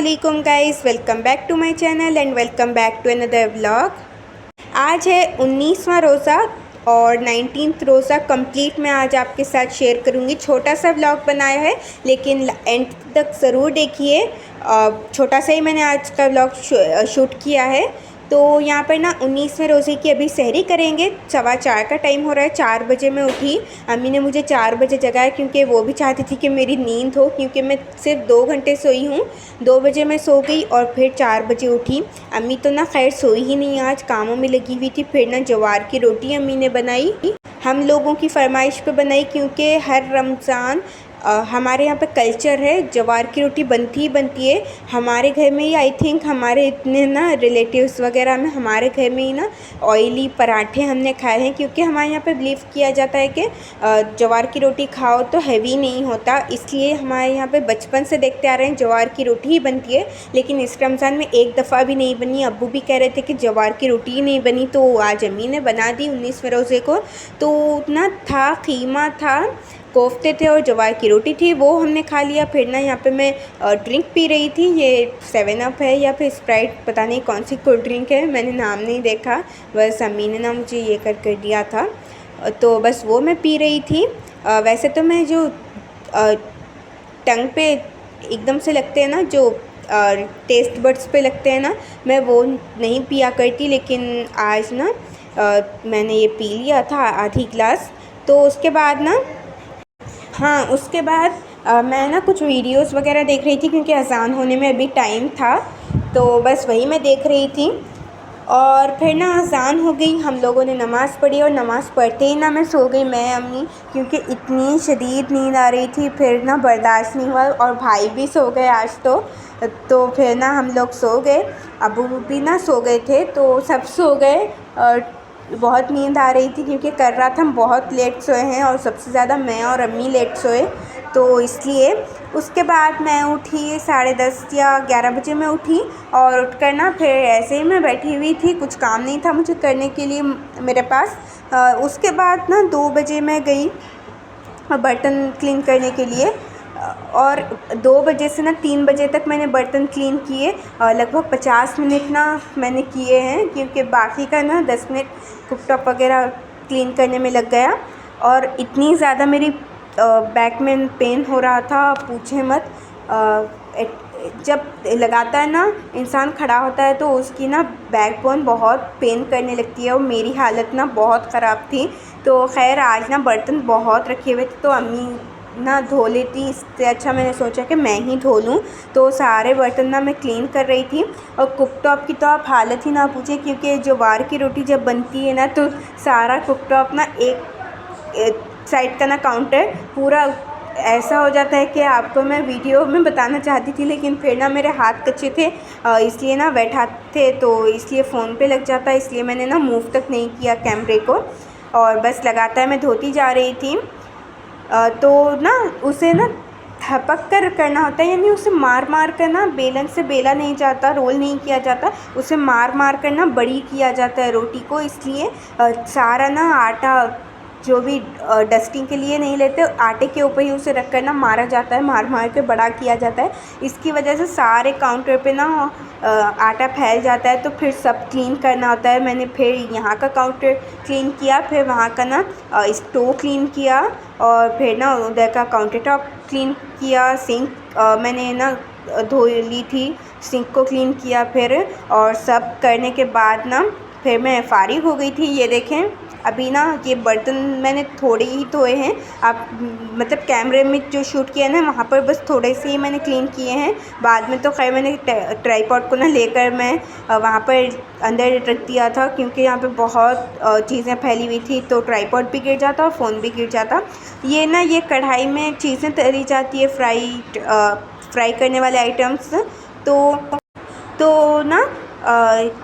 अस्सलामुअलैकुम guys, welcome back to my channel and welcome back to another vlog. आज है 19वां रोज़ा और 19th रोज़ा कंप्लीट मैं आज आपके साथ शेयर करूंगी। छोटा सा व्लॉग बनाया है लेकिन एंड तक ज़रूर देखिए। छोटा सा ही मैंने आज का व्लॉग शूट किया है। तो यहाँ पर ना 19वें रोज़े की अभी सहरी करेंगे। 4:15 का टाइम हो रहा है। 4 बजे मैं उठी। अम्मी ने मुझे 4 बजे जगाया क्योंकि वो भी चाहती थी कि मेरी नींद हो, क्योंकि मैं सिर्फ 2 घंटे सोई हूँ। 2 बजे मैं सो गई और फिर 4 बजे उठी। अम्मी तो ना खैर सोई ही नहीं, आज कामों में लगी हुई थी। फिर ना ज्वार की रोटी अम्मी ने बनाई, हम लोगों की फरमाइश पे बनाई, क्योंकि हर रमज़ान हमारे यहाँ पे कल्चर है, ज्वार की रोटी बनती ही बनती है। हमारे घर में ही आई थिंक हमारे इतने ना रिलेटिव्स वगैरह में हमारे घर में ही ना ऑयली पराठे हमने खाए हैं, क्योंकि हमारे यहाँ पे बिलीव किया जाता है कि ज्वार की रोटी खाओ तो हैवी नहीं होता। इसलिए हमारे यहाँ पे बचपन से देखते आ रहे हैं ज्वार की रोटी ही बनती है। लेकिन इस रमज़ान में एक दफ़ा भी नहीं बनी। अब्बू भी कह रहे थे कि ज्वार की रोटी ही नहीं बनी, तो आज अम्मी ने बना दी 19वें रोज़े को। तो ना था, कीमा था, कोफ्ते थे और ज्वार की रोटी थी, वो हमने खा लिया। फिर ना यहाँ पे मैं ड्रिंक पी रही थी। ये 7 अप है या फिर स्प्राइट, पता नहीं कौन सी कोल्ड ड्रिंक है, मैंने नाम नहीं देखा। बस अम्मी ने ना मुझे ये कर दिया था, तो बस वो मैं पी रही थी। वैसे तो मैं जो टंग पे एकदम से लगते हैं ना, जो टेस्ट बड्स पे लगते हैं ना, मैं वो नहीं पिया करती। लेकिन आज ना मैंने ये पी लिया था आधी गिलास। तो उसके बाद ना हाँ, उसके बाद मैं ना कुछ वीडियोस वगैरह देख रही थी, क्योंकि अज़ान होने में अभी टाइम था, तो बस वही मैं देख रही थी। और फिर ना अज़ान हो गई, हम लोगों ने नमाज़ पढ़ी और नमाज़ पढ़ते ही ना मैं सो गई, मैं अम्मी, क्योंकि इतनी शदीद नींद आ रही थी। फिर ना बर्दाश्त नहीं हुआ और भाई भी सो गए आज तो फिर ना हम लोग सो गए। अबू भी ना सो गए थे, तो सब सो गए। और बहुत नींद आ रही थी, क्योंकि कर रहा था, हम बहुत लेट सोए हैं और सबसे ज़्यादा मैं और अम्मी लेट सोए, तो इसलिए। उसके बाद मैं उठी 10:30 या 11 बजे मैं उठी, और उठकर ना फिर ऐसे ही मैं बैठी हुई थी, कुछ काम नहीं था मुझे करने के लिए मेरे पास। उसके बाद ना 2 बजे मैं गई बर्तन क्लीन करने के लिए, और 2 बजे से ना 3 बजे तक मैंने बर्तन क्लीन किए। लगभग 50 मिनट ना मैंने किए हैं, क्योंकि बाकी का ना 10 मिनट कुकटॉप वगैरह क्लीन करने में लग गया। और इतनी ज़्यादा मेरी बैक में पेन हो रहा था, पूछे मत। जब लगाता है ना इंसान, खड़ा होता है, तो उसकी ना बैकबोन बहुत पेन करने लगती है, और मेरी हालत ना बहुत ख़राब थी। तो खैर आज ना बर्तन बहुत रखे हुए थे, तो अम्मी ना धो लेती, इससे अच्छा मैंने सोचा कि मैं ही धो लूँ। तो सारे बर्तन ना मैं क्लीन कर रही थी। और कुकटॉप की तो आप हालत ही ना पूछें, क्योंकि ज्वार की रोटी जब बनती है ना, तो सारा कुकटॉप ना एक साइड का ना काउंटर पूरा ऐसा हो जाता है कि आपको मैं वीडियो में बताना चाहती थी, लेकिन फिर ना मेरे हाथ कच्चे थे, इसलिए ना बैठा थे, तो इसलिए फ़ोन पे लग जाता, इसलिए मैंने ना मूव तक नहीं किया कैमरे को। और बस लगातार मैं धोती जा रही थी। तो ना उसे ना थपक कर करना होता है, यानी उसे मार मार कर ना, बेलन से बेला नहीं जाता, रोल नहीं किया जाता, उसे मार मार कर ना बड़ी किया जाता है रोटी को। इसलिए सारा ना आटा जो भी डस्टिंग के लिए नहीं लेते, आटे के ऊपर ही उसे रख कर ना मारा जाता है, मार मार के बड़ा किया जाता है। इसकी वजह से सारे काउंटर पे ना आटा फैल जाता है, तो फिर सब क्लीन करना होता है। मैंने फिर यहाँ का काउंटर क्लीन किया, फिर वहाँ का ना स्टोव क्लीन किया, और फिर ना उधर का काउंटर टॉप क्लीन किया। सिंक मैंने ना धो ली थी, सिंक को क्लीन किया फिर। और सब करने के बाद ना फिर मैं फ़ारिग हो गई थी। ये देखें, अभी ना ये बर्तन मैंने थोड़े ही धोए हैं। आप मतलब कैमरे में जो शूट किया है ना, वहाँ पर बस थोड़े से ही मैंने क्लीन किए हैं। बाद में तो खैर मैंने ट्राईपॉड को ना लेकर मैं वहाँ पर अंदर रख दिया था, क्योंकि यहाँ पे बहुत चीज़ें फैली हुई थी, तो ट्राईपॉड भी गिर जाता और फ़ोन भी गिर जाता। ये ना ये कढ़ाई में चीज़ें तली जाती है, फ्राई करने वाले आइटम्स। तो ना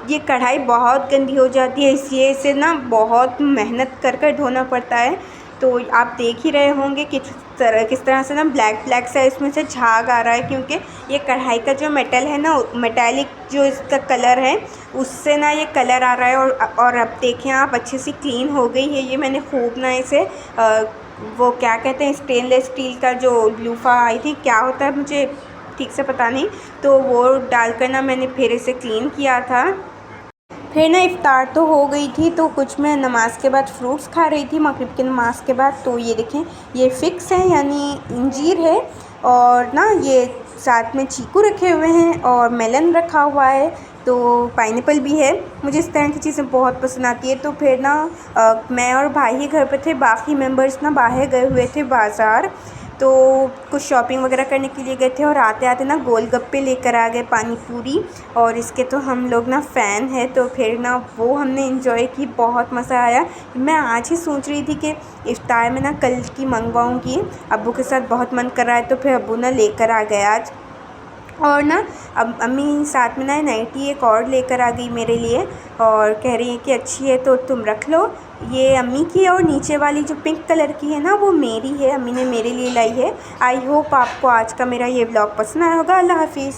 ये कढ़ाई बहुत गंदी हो जाती है, इसलिए इसे ना बहुत मेहनत कर कर धोना पड़ता है। तो आप देख ही रहे होंगे किस तरह से ना ब्लैक ब्लैक सा इसमें से झाग आ रहा है, क्योंकि ये कढ़ाई का जो मेटल है ना, मेटालिक जो इसका कलर है, उससे ना ये कलर आ रहा है। और अब देखें आप, अच्छे से क्लीन हो गई है ये। मैंने खूब ना इसे वो क्या कहते हैं, स्टेनलेस स्टील का जो लूफ़ा, आई थिंक क्या होता है, मुझे ठीक से पता नहीं, तो वो डालकर ना मैंने फिर इसे क्लीन किया था। फिर ना इफ़्तार तो हो गई थी, तो कुछ मैं नमाज़ के बाद फ्रूट्स खा रही थी, मगरिब की नमाज़ के बाद। तो ये देखें, ये फ़िक्स है यानी इंजीर है, और ना ये साथ में चीकू रखे हुए हैं और मेलन रखा हुआ है, तो पाइनएप्पल भी है। मुझे इस तरह की चीज़ें बहुत पसंद आती है। तो फिर ना मैं और भाई ही घर पे थे, बाकी मेंबर्स ना बाहर गए हुए थे बाज़ार, तो कुछ शॉपिंग वगैरह करने के लिए गए थे। और आते आते ना गोलगप्पे लेकर आ गए, पानी पूरी, और इसके तो हम लोग ना फ़ैन है, तो फिर ना वो हमने इंजॉय की, बहुत मज़ा आया। मैं आज ही सोच रही थी कि इफ्तार में ना कल की मंगवाऊँगी, अब्बू के साथ बहुत मन कर रहा है, तो फिर अब्बू ना लेकर आ गए आज। और ना अब अम्मी साथ में ना नाइटी एक और लेकर आ गई मेरे लिए, और कह रही है कि अच्छी है तो तुम रख लो। ये अम्मी की है, और नीचे वाली जो पिंक कलर की है ना वो मेरी है, अम्मी ने मेरे लिए लाई है। आई होप आपको आज का मेरा ये व्लॉग पसंद आया होगा। अल्लाह हाफिज़।